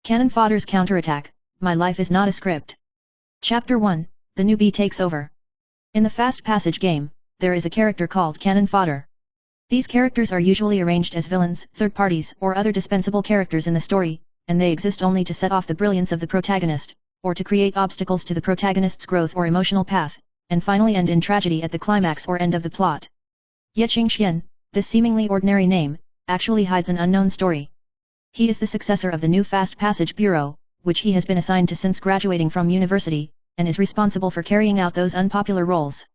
Cannon Fodder's Counterattack, My Life is Not a Script. Chapter 1, The Newbie Takes Over. In the Fast Passage game, there is a character called Cannon Fodder. These characters are usually arranged as villains, third parties, or other dispensable characters in the story, and they exist only to set off the brilliance of the protagonist, or to create obstacles to the protagonist's growth or emotional path, and finally end in tragedy at the climax or end of the plot. Yeqing Xian, this seemingly ordinary name, actually hides an unknown story. He is the successor of the new Fast Passage Bureau, which he has been assigned to since graduating from university, and is responsible for carrying out those unpopular roles.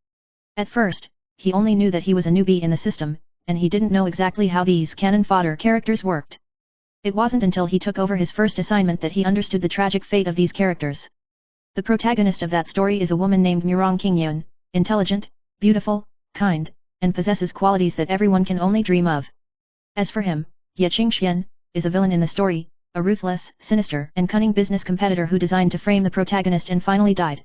At first, he only knew that he was a newbie in the system, and he didn't know exactly how these Cannon Fodder characters worked. It wasn't until he took over his first assignment that he understood the tragic fate of these characters. The protagonist of that story is a woman named Murong Qingyun, intelligent, beautiful, kind, and possesses qualities that everyone can only dream of. As for him, Yeqing Xian, is a villain in the story, a ruthless, sinister, and cunning business competitor who designed to frame the protagonist and finally died.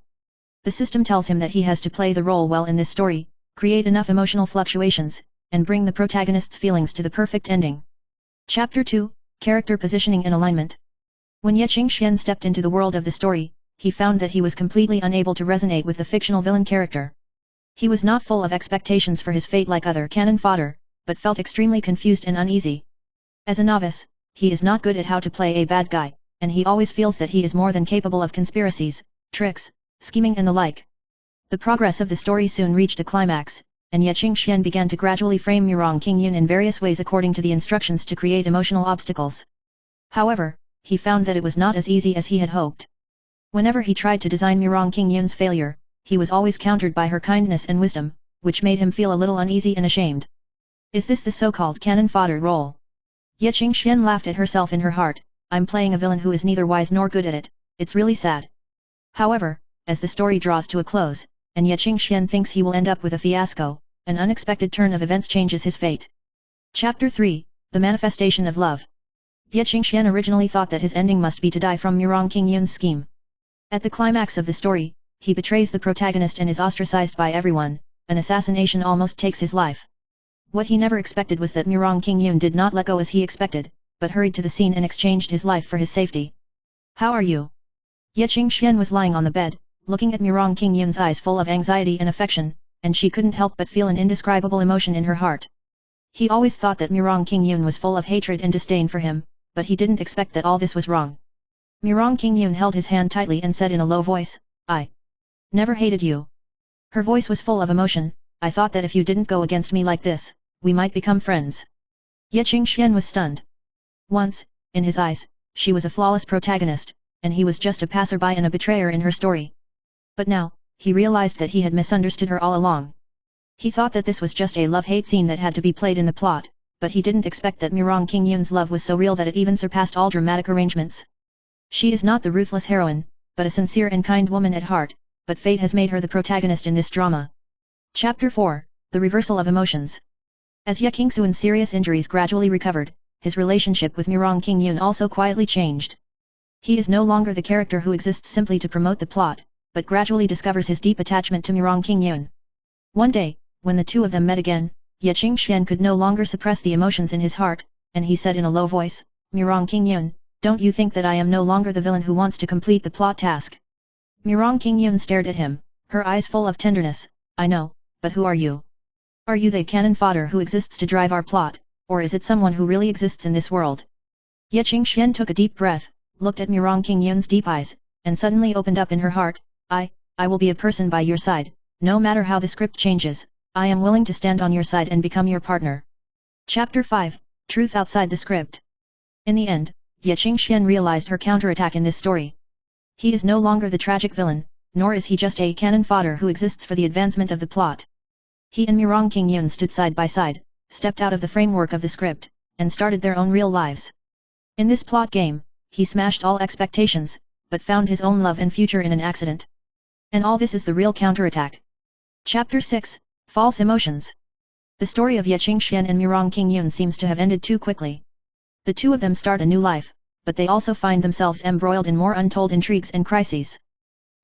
The system tells him that he has to play the role well in this story, create enough emotional fluctuations, and bring the protagonist's feelings to the perfect ending. Chapter 2, Character Positioning and Alignment. When Yeqing Xian stepped into the world of the story, he found that he was completely unable to resonate with the fictional villain character. He was not full of expectations for his fate like other Cannon Fodder, but felt extremely confused and uneasy. As a novice, he is not good at how to play a bad guy, and he always feels that he is more than capable of conspiracies, tricks, scheming and the like. The progress of the story soon reached a climax, and Yeqing Xian began to gradually frame Murong Qingyun in various ways according to the instructions to create emotional obstacles. However, he found that it was not as easy as he had hoped. Whenever he tried to design Murong Qingyun's failure, he was always countered by her kindness and wisdom, which made him feel a little uneasy and ashamed. Is this the so-called Cannon Fodder role? Yeqing Xian laughed at herself in her heart. I'm playing a villain who is neither wise nor good at it, it's really sad. However, as the story draws to a close, and Yeqing Xian thinks he will end up with a fiasco, an unexpected turn of events changes his fate. Chapter 3, The Manifestation of Love. Yeqing Xian originally thought that his ending must be to die from Murong Qingyun's scheme. At the climax of the story, he betrays the protagonist and is ostracized by everyone, an assassination almost takes his life. What he never expected was that Murong Qingyun did not let go as he expected, but hurried to the scene and exchanged his life for his safety. How are you? Yeqing Xian was lying on the bed, looking at Murong Qingyun's eyes full of anxiety and affection, and she couldn't help but feel an indescribable emotion in her heart. He always thought that Murong Qingyun was full of hatred and disdain for him, but he didn't expect that all this was wrong. Murong Qingyun held his hand tightly and said in a low voice, I never hated you. Her voice was full of emotion. I thought that if you didn't go against me like this, we might become friends. Yeqing Xian was stunned. Once, in his eyes, she was a flawless protagonist, and he was just a passerby and a betrayer in her story. But now, he realized that he had misunderstood her all along. He thought that this was just a love-hate scene that had to be played in the plot, but he didn't expect that Murong Qingyun's love was so real that it even surpassed all dramatic arrangements. She is not the ruthless heroine, but a sincere and kind woman at heart, but fate has made her the protagonist in this drama. Chapter 4, The Reversal of Emotions. As Yeqing Xian's serious injuries gradually recovered, his relationship with Murong Qingyun also quietly changed. He is no longer the character who exists simply to promote the plot, but gradually discovers his deep attachment to Murong Qingyun. One day, when the two of them met again, Yeqing Xian could no longer suppress the emotions in his heart, and he said in a low voice, Murong Qingyun, don't you think that I am no longer the villain who wants to complete the plot task? Murong Qingyun stared at him, her eyes full of tenderness. I know, but who are you? Are you the Cannon Fodder who exists to drive our plot, or is it someone who really exists in this world? Yeqing Xian took a deep breath, looked at Murong Qingyun's deep eyes, and suddenly opened up in her heart. I will be a person by your side, no matter how the script changes. I am willing to stand on your side and become your partner. Chapter 5, Truth Outside the Script. In the end, Yeqing Xian realized her counterattack in this story. He is no longer the tragic villain, nor is he just a Cannon Fodder who exists for the advancement of the plot. He and Murong Qingyun stood side by side, stepped out of the framework of the script, and started their own real lives. In this plot game, he smashed all expectations, but found his own love and future in an accident. And all this is the real counterattack. Chapter 6, False Emotions. The story of Yeqing Xian and Murong Qingyun seems to have ended too quickly. The two of them start a new life, but they also find themselves embroiled in more untold intrigues and crises.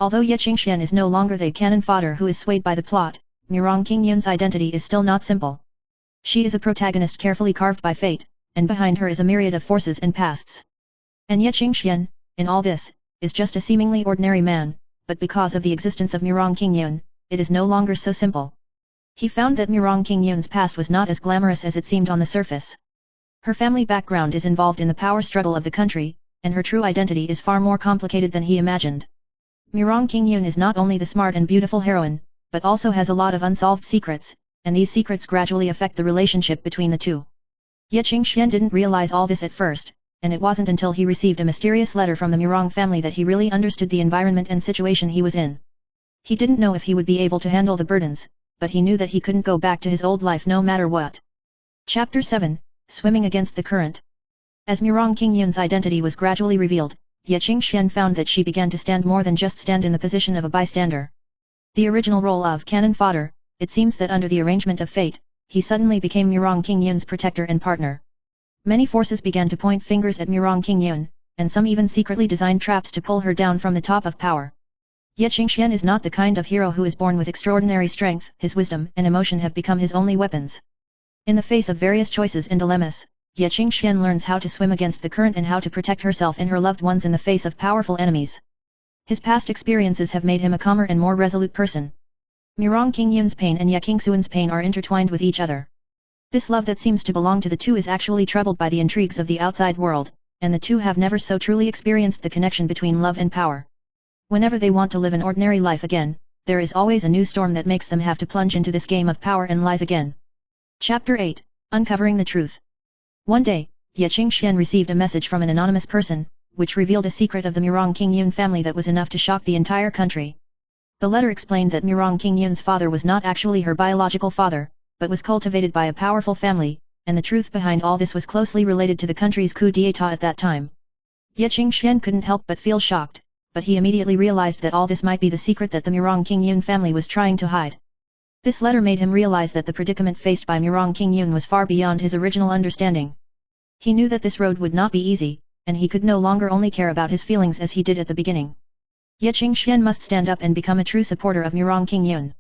Although Yeqing Xian is no longer the Cannon Fodder who is swayed by the plot, Murong Qingyun's identity is still not simple. She is a protagonist carefully carved by fate, and behind her is a myriad of forces and pasts. And Ye Qingxian, in all this, is just a seemingly ordinary man, but because of the existence of Murong Qingyun, it is no longer so simple. He found that Murong Qingyun's past was not as glamorous as it seemed on the surface. Her family background is involved in the power struggle of the country, and her true identity is far more complicated than he imagined. Murong Qingyun is not only the smart and beautiful heroine, but also has a lot of unsolved secrets, and these secrets gradually affect the relationship between the two. Ye Qingxian didn't realize all this at first, and it wasn't until he received a mysterious letter from the Murong family that he really understood the environment and situation he was in. He didn't know if he would be able to handle the burdens, but he knew that he couldn't go back to his old life no matter what. Chapter 7, Swimming Against the Current. As Murong Qingyun's identity was gradually revealed, Ye Qingxian found that she began to stand more than just stand in the position of a bystander. The original role of cannon fodder, it seems that under the arrangement of fate, he suddenly became Murong Qingyun's protector and partner. Many forces began to point fingers at Murong Qingyun, and some even secretly designed traps to pull her down from the top of power. Ye Qingxian is not the kind of hero who is born with extraordinary strength. His wisdom and emotion have become his only weapons. In the face of various choices and dilemmas, Ye Qingxian learns how to swim against the current and how to protect herself and her loved ones in the face of powerful enemies. His past experiences have made him a calmer and more resolute person. Murong Qingyun's pain and Ye Qingxuan's pain are intertwined with each other. This love that seems to belong to the two is actually troubled by the intrigues of the outside world, and the two have never so truly experienced the connection between love and power. Whenever they want to live an ordinary life again, there is always a new storm that makes them have to plunge into this game of power and lies again. Chapter 8, Uncovering the Truth. One day, Ye Qingxian received a message from an anonymous person, which revealed a secret of the Murong Qingyun family that was enough to shock the entire country. The letter explained that Murong Qingyun's father was not actually her biological father, but was cultivated by a powerful family, and the truth behind all this was closely related to the country's coup d'état at that time. Ye Qingxian couldn't help but feel shocked, but he immediately realized that all this might be the secret that the Murong Qingyun family was trying to hide. This letter made him realize that the predicament faced by Murong Qingyun was far beyond his original understanding. He knew that this road would not be easy, and he could no longer only care about his feelings as he did at the beginning. Ye Qingxian must stand up and become a true supporter of Murong Qingyun.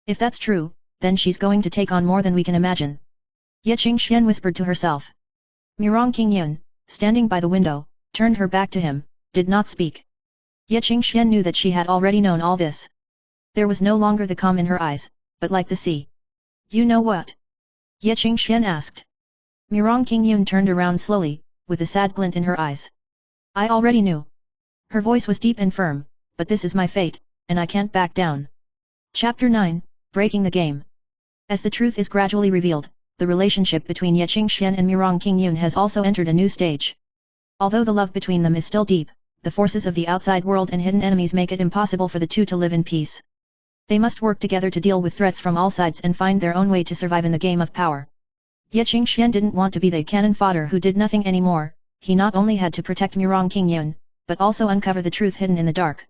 If that's true, then she's going to take on more than we can imagine. Ye Qingxian whispered to herself. Murong Qingyun, standing by the window, turned her back to him, did not speak. Ye Qingxian knew that she had already known all this. There was no longer the calm in her eyes, but like the sea. You know what? Ye Qingxian asked. Murong Qingyun turned around slowly, with a sad glint in her eyes. I already knew. Her voice was deep and firm, but this is my fate, and I can't back down. Chapter 9, Breaking the Game. As the truth is gradually revealed, the relationship between Ye Qingxian and Murong Qingyun has also entered a new stage. Although the love between them is still deep, the forces of the outside world and hidden enemies make it impossible for the two to live in peace. They must work together to deal with threats from all sides and find their own way to survive in the game of power. Ye Qingxian didn't want to be the cannon fodder who did nothing anymore. He not only had to protect Murong Qingyun, but also uncover the truth hidden in the dark.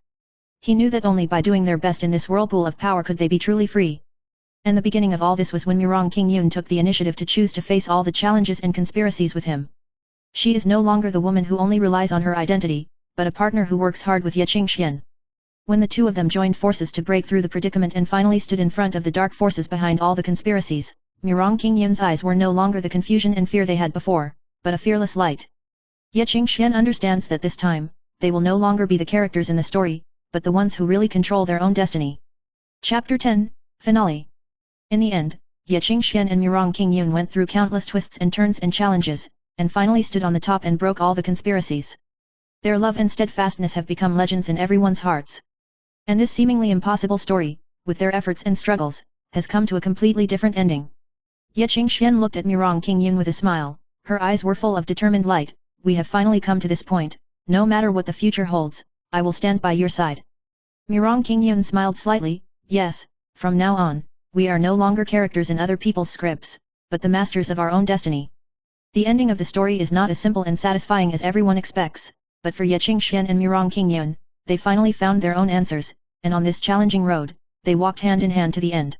He knew that only by doing their best in this whirlpool of power could they be truly free. And the beginning of all this was when Murong Qingyun took the initiative to choose to face all the challenges and conspiracies with him. She is no longer the woman who only relies on her identity, but a partner who works hard with Ye Qingxian. When the two of them joined forces to break through the predicament and finally stood in front of the dark forces behind all the conspiracies, Murong Qingyun's eyes were no longer the confusion and fear they had before, but a fearless light. Ye Qingxian understands that this time, they will no longer be the characters in the story, but the ones who really control their own destiny. Chapter 10, Finale. In the end, Ye Qingxian and Murong Qingyun went through countless twists and turns and challenges, and finally stood on the top and broke all the conspiracies. Their love and steadfastness have become legends in everyone's hearts. And this seemingly impossible story, with their efforts and struggles, has come to a completely different ending. Ye Qingxian looked at Murong Qingyun with a smile, her eyes were full of determined light. We have finally come to this point, no matter what the future holds, I will stand by your side. Murong Qingyun smiled slightly, yes, from now on, we are no longer characters in other people's scripts, but the masters of our own destiny. The ending of the story is not as simple and satisfying as everyone expects, but for Ye Qingxian and Murong Qingyun, they finally found their own answers, and on this challenging road, they walked hand in hand to the end.